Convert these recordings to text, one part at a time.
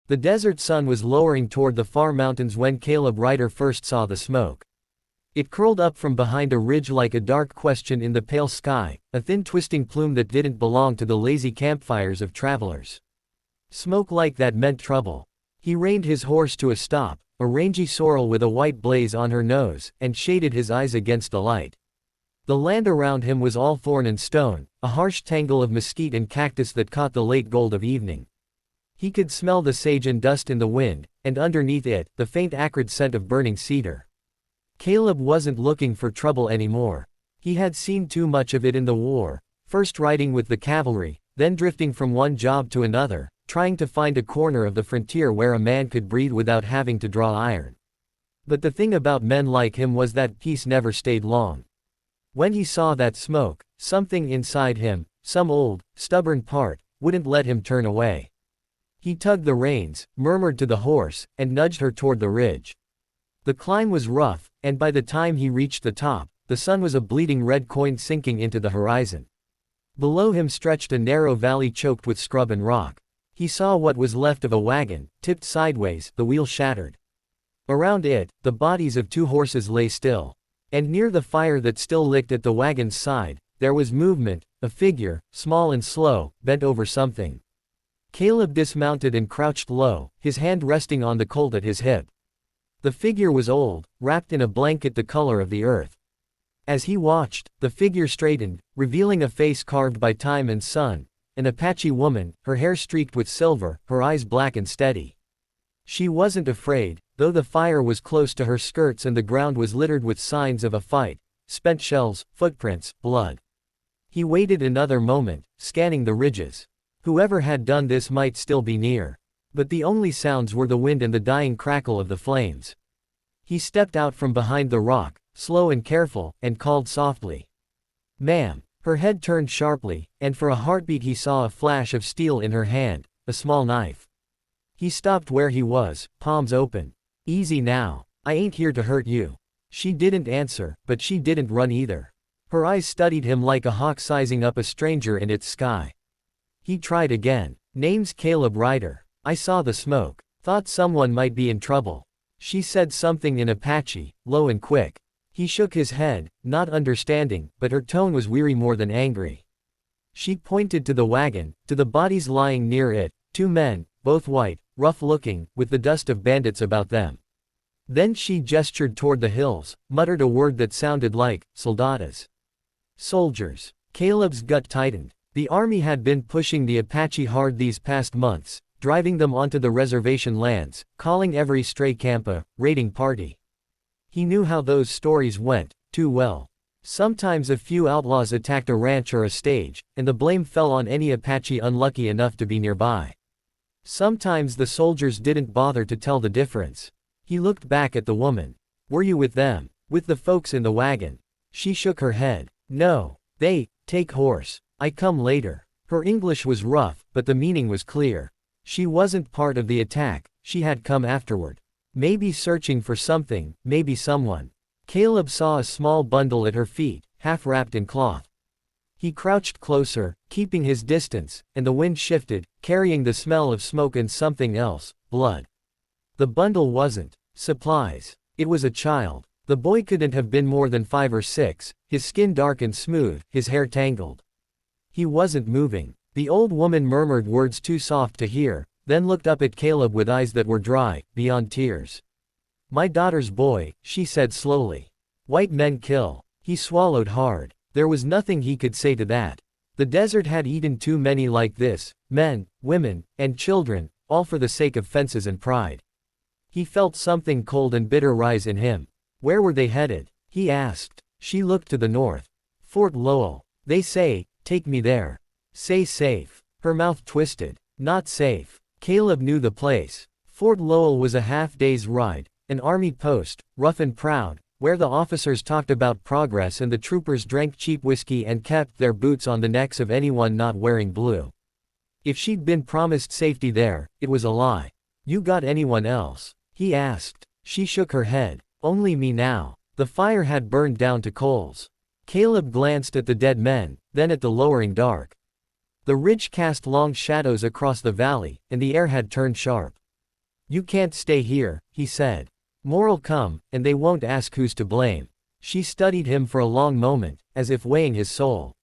The desert sun was lowering toward the far mountains when Caleb Ryder first saw the smoke. It curled up from behind a ridge like a dark question in the pale sky, a thin twisting plume that didn't belong to the lazy campfires of travelers. Smoke like that meant trouble. He reined his horse to a stop, a rangy sorrel with a white blaze on her nose, and shaded his eyes against the light. The land around him was all thorn and stone, a harsh tangle of mesquite and cactus that caught the late gold of evening. He could smell the sage and dust in the wind, and underneath it, the faint acrid scent of burning cedar. Caleb wasn't looking for trouble anymore. He had seen too much of it in the war, first riding with the cavalry, then drifting from one job to another, trying to find a corner of the frontier where a man could breathe without having to draw iron. But the thing about men like him was that peace never stayed long. When he saw that smoke, something inside him, some old, stubborn part, wouldn't let him turn away. He tugged the reins, murmured to the horse, and nudged her toward the ridge. The climb was rough, and by the time he reached the top, the sun was a bleeding red coin sinking into the horizon. Below him stretched a narrow valley choked with scrub and rock. He saw what was left of a wagon, tipped sideways, the wheel shattered. Around it, the bodies of two horses lay still. And near the fire that still licked at the wagon's side, there was movement, a figure, small and slow, bent over something. Caleb dismounted and crouched low, his hand resting on the colt at his hip. The figure was old, wrapped in a blanket the color of the earth. As he watched, the figure straightened, revealing a face carved by time and sun, an Apache woman, her hair streaked with silver, her eyes black and steady. She wasn't afraid, though the fire was close to her skirts and the ground was littered with signs of a fight, spent shells, footprints, blood. He waited another moment, scanning the ridges. Whoever had done this might still be near. But the only sounds were the wind and the dying crackle of the flames. He stepped out from behind the rock, slow and careful, and called softly. "Ma'am." Her head turned sharply, and for a heartbeat he saw a flash of steel in her hand, a small knife. He stopped where he was, palms open. "Easy now. I ain't here to hurt you." She didn't answer, but she didn't run either. Her eyes studied him like a hawk sizing up a stranger in its sky. He tried again. "Name's Caleb Ryder. I saw the smoke. Thought someone might be in trouble." She said something in Apache, low and quick. He shook his head, not understanding, but her tone was weary more than angry. She pointed to the wagon, to the bodies lying near it, two men, both white, rough-looking, with the dust of bandits about them. Then she gestured toward the hills, muttered a word that sounded like, soldadas. Soldiers. Caleb's gut tightened. The army had been pushing the Apache hard these past months, driving them onto the reservation lands, calling every stray camp a raiding party. He knew how those stories went, too well. Sometimes a few outlaws attacked a ranch or a stage, and the blame fell on any Apache unlucky enough to be nearby. Sometimes the soldiers didn't bother to tell the difference. He looked back at the woman. "Were you with them? With the folks in the wagon?" She shook her head. "No. They take horse. I come later." Her English was rough, but the meaning was clear. She wasn't part of the attack, she had come afterward. Maybe searching for something, maybe someone. Caleb saw a small bundle at her feet, half wrapped in cloth. He crouched closer, keeping his distance, and the wind shifted, carrying the smell of smoke and something else, blood. The bundle wasn't supplies. It was a child. The boy couldn't have been more than 5 or 6, his skin dark and smooth, his hair tangled. He wasn't moving. The old woman murmured words too soft to hear, then looked up at Caleb with eyes that were dry, beyond tears. "My daughter's boy," she said slowly. "White men kill." He swallowed hard. There was nothing he could say to that. The desert had eaten too many like this, men, women, and children, all for the sake of fences and pride. He felt something cold and bitter rise in him. Where were they headed? He asked. She looked to the north. "Fort Lowell. They say, take me there." "Say safe." Her mouth twisted. "Not safe." Caleb knew the place. Fort Lowell was a half-day's ride, an army post, rough and proud, where the officers talked about progress and the troopers drank cheap whiskey and kept their boots on the necks of anyone not wearing blue. If she'd been promised safety there, it was a lie. "You got anyone else?" he asked. She shook her head. "Only me now." The fire had burned down to coals. Caleb glanced at the dead men, then at the lowering dark. The ridge cast long shadows across the valley, and the air had turned sharp. You can't stay here, he said. More'll come, and they won't ask who's to blame. She studied him for a long moment, as if weighing his soul.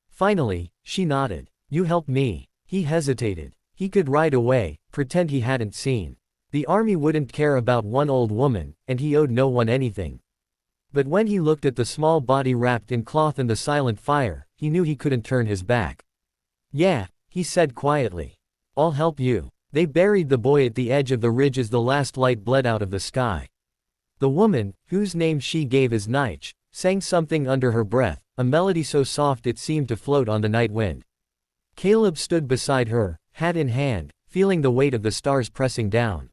Finally, she nodded. You help me. He hesitated. He could ride away, pretend he hadn't seen. The army wouldn't care about one old woman, and he owed no one anything. But when he looked at the small body wrapped in cloth and the silent fire, he knew he couldn't turn his back. Yeah, he said quietly. I'll help you. They buried the boy at the edge of the ridge as the last light bled out of the sky. The woman, whose name she gave as Nich, sang something under her breath, a melody so soft it seemed to float on the night wind. Caleb stood beside her, hat in hand, feeling the weight of the stars pressing down.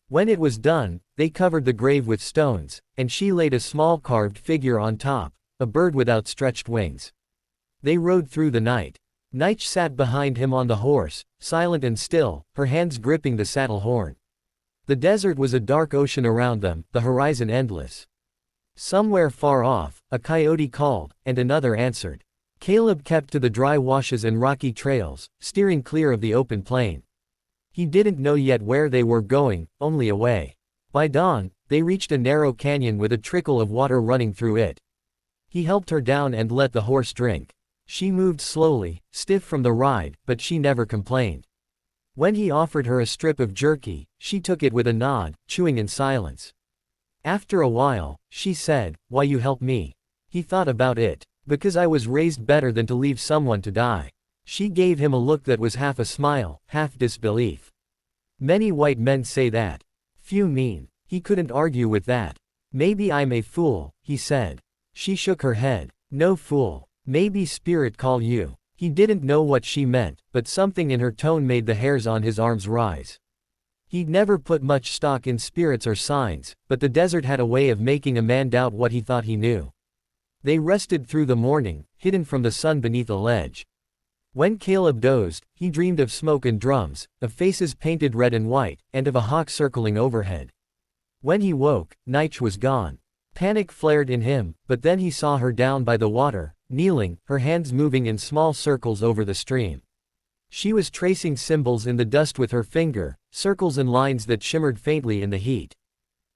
When it was done, they covered the grave with stones, and she laid a small carved figure on top, a bird with outstretched wings. They rode through the night. Nich sat behind him on the horse, silent and still, her hands gripping the saddle horn. The desert was a dark ocean around them, the horizon endless. Somewhere far off, a coyote called, and another answered. Caleb kept to the dry washes and rocky trails, steering clear of the open plain. He didn't know yet where they were going, only away. By dawn, they reached a narrow canyon with a trickle of water running through it. He helped her down and let the horse drink. She moved slowly, stiff from the ride, but she never complained. When he offered her a strip of jerky, she took it with a nod, chewing in silence. After a while, she said, "Why you help me?" He thought about it. "Because I was raised better than to leave someone to die." She gave him a look that was half a smile, half disbelief. Many white men say that. Few mean. He couldn't argue with that. "Maybe I'm a fool," he said. She shook her head. "No fool. Maybe spirit call you." He didn't know what she meant, but something in her tone made the hairs on his arms rise. He'd never put much stock in spirits or signs, but the desert had a way of making a man doubt what he thought he knew. They rested through the morning, hidden from the sun beneath a ledge. When Caleb dozed, he dreamed of smoke and drums, of faces painted red and white, and of a hawk circling overhead. When he woke, Nich was gone. Panic flared in him, but then he saw her down by the water, kneeling, her hands moving in small circles over the stream. She was tracing symbols in the dust with her finger, circles and lines that shimmered faintly in the heat.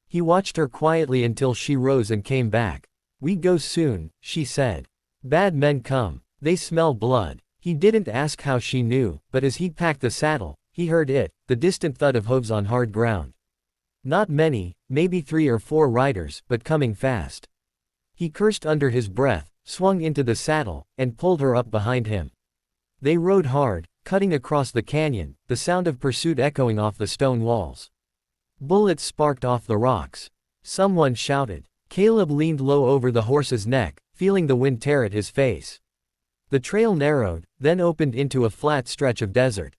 He watched her quietly until she rose and came back. "We go soon," she said. "Bad men come. They smell blood." He didn't ask how she knew, but as he packed the saddle, he heard it, the distant thud of hooves on hard ground. Not many, maybe 3 or 4 riders, but coming fast. He cursed under his breath, swung into the saddle, and pulled her up behind him. They rode hard, cutting across the canyon, the sound of pursuit echoing off the stone walls. Bullets sparked off the rocks. Someone shouted. Caleb leaned low over the horse's neck, feeling the wind tear at his face. The trail narrowed, then opened into a flat stretch of desert.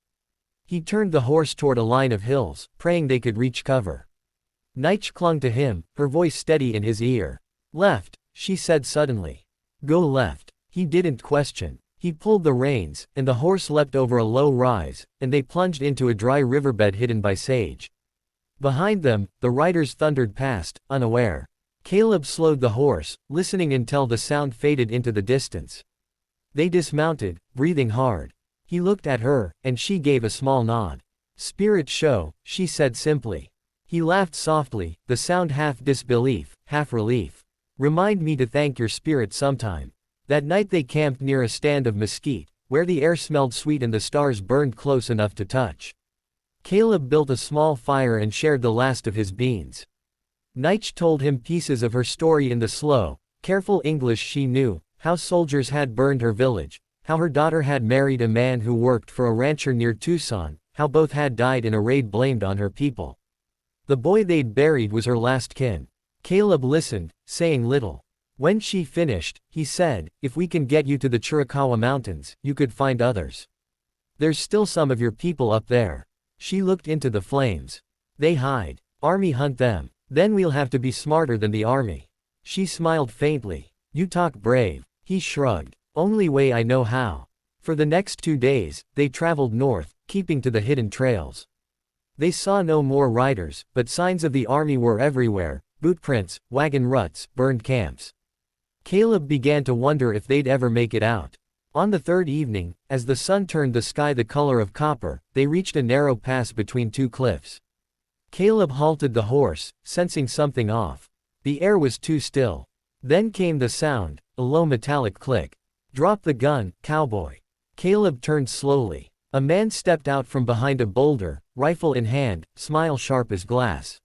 He turned the horse toward a line of hills, praying they could reach cover. Nich clung to him, her voice steady in his ear. "Left," she said suddenly. "Go left." He didn't question. He pulled the reins, and the horse leapt over a low rise, and they plunged into a dry riverbed hidden by sage. Behind them, the riders thundered past, unaware. Caleb slowed the horse, listening until the sound faded into the distance. They dismounted, breathing hard. He looked at her, and she gave a small nod. "Spirit show," she said simply. He laughed softly, the sound half disbelief, half relief. "Remind me to thank your spirit sometime." That night they camped near a stand of mesquite, where the air smelled sweet and the stars burned close enough to touch. Caleb built a small fire and shared the last of his beans. Nich told him pieces of her story in the slow, careful English she knew, how soldiers had burned her village, how her daughter had married a man who worked for a rancher near Tucson, how both had died in a raid blamed on her people. The boy they'd buried was her last kin. Caleb listened, saying little. When she finished, he said, "If we can get you to the Chiricahua Mountains, you could find others. There's still some of your people up there." She looked into the flames. "They hide. Army hunt them. Then we'll have to be smarter than the army." She smiled faintly. "You talk brave." He shrugged. "Only way I know how." For the next 2 days, they traveled north, keeping to the hidden trails. They saw no more riders, but signs of the army were everywhere, bootprints, wagon ruts, burned camps. Caleb began to wonder if they'd ever make it out. On the 3rd evening, as the sun turned the sky the color of copper, they reached a narrow pass between 2 cliffs. Caleb halted the horse, sensing something off. The air was too still. Then came the sound, a low metallic click. Drop the gun, cowboy. Caleb turned slowly. A man stepped out from behind a boulder, rifle in hand, smile sharp as glass.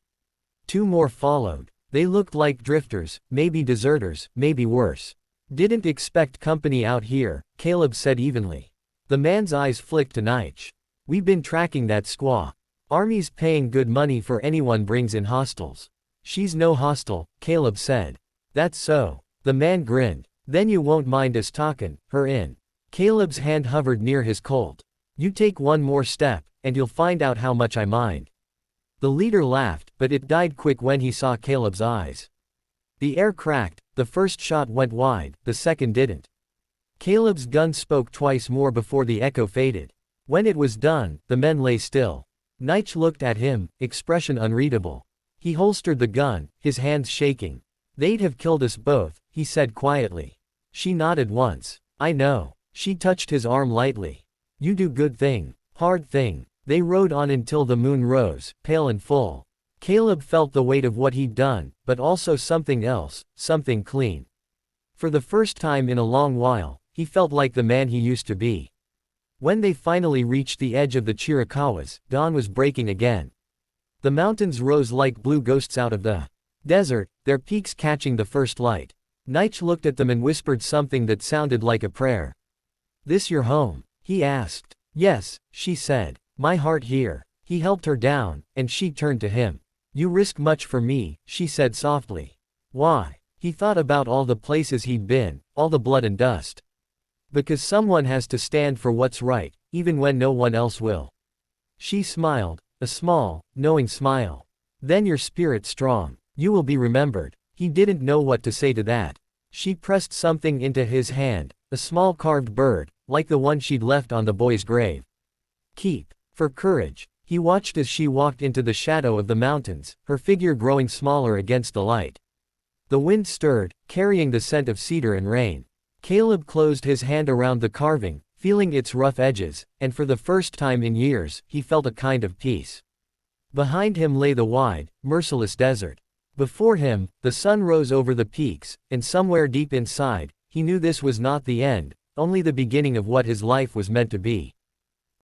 2 more followed. They looked like drifters, maybe deserters, maybe worse. Didn't expect company out here, Caleb said evenly. The man's eyes flicked to Nige. We've been tracking that squaw. Army's paying good money for anyone brings in hostiles. She's no hostile, Caleb said. That's so. The man grinned. Then you won't mind us talkin' her in. Caleb's hand hovered near his Colt. You take one more step, and you'll find out how much I mind. The leader laughed, but it died quick when he saw Caleb's eyes. The air cracked, the first shot went wide, the second didn't. Caleb's gun spoke twice more before the echo faded. When it was done, the men lay still. Nige looked at him, expression unreadable. He holstered the gun, his hands shaking. They'd have killed us both, he said quietly. She nodded once. I know. She touched his arm lightly. You do good thing. Hard thing. They rode on until the moon rose, pale and full. Caleb felt the weight of what he'd done, but also something else, something clean. For the first time in a long while, he felt like the man he used to be. When they finally reached the edge of the Chiricahuas, dawn was breaking again. The mountains rose like blue ghosts out of the desert, their peaks catching the first light. Nige looked at them and whispered something that sounded like a prayer. This your home? He asked. Yes, she said. My heart here. He helped her down, and she turned to him. You risk much for me, she said softly. Why? He thought about all the places he'd been, all the blood and dust. Because someone has to stand for what's right, even when no one else will. She smiled, a small, knowing smile. Then your spirit strong. You will be remembered. He didn't know what to say to that. She pressed something into his hand, a small carved bird, like the one she'd left on the boy's grave. Keep. For courage. He watched as she walked into the shadow of the mountains, her figure growing smaller against the light. The wind stirred, carrying the scent of cedar and rain. Caleb closed his hand around the carving, feeling its rough edges, and for the first time in years, he felt a kind of peace. Behind him lay the wide, merciless desert. Before him, the sun rose over the peaks, and somewhere deep inside, he knew this was not the end, only the beginning of what his life was meant to be.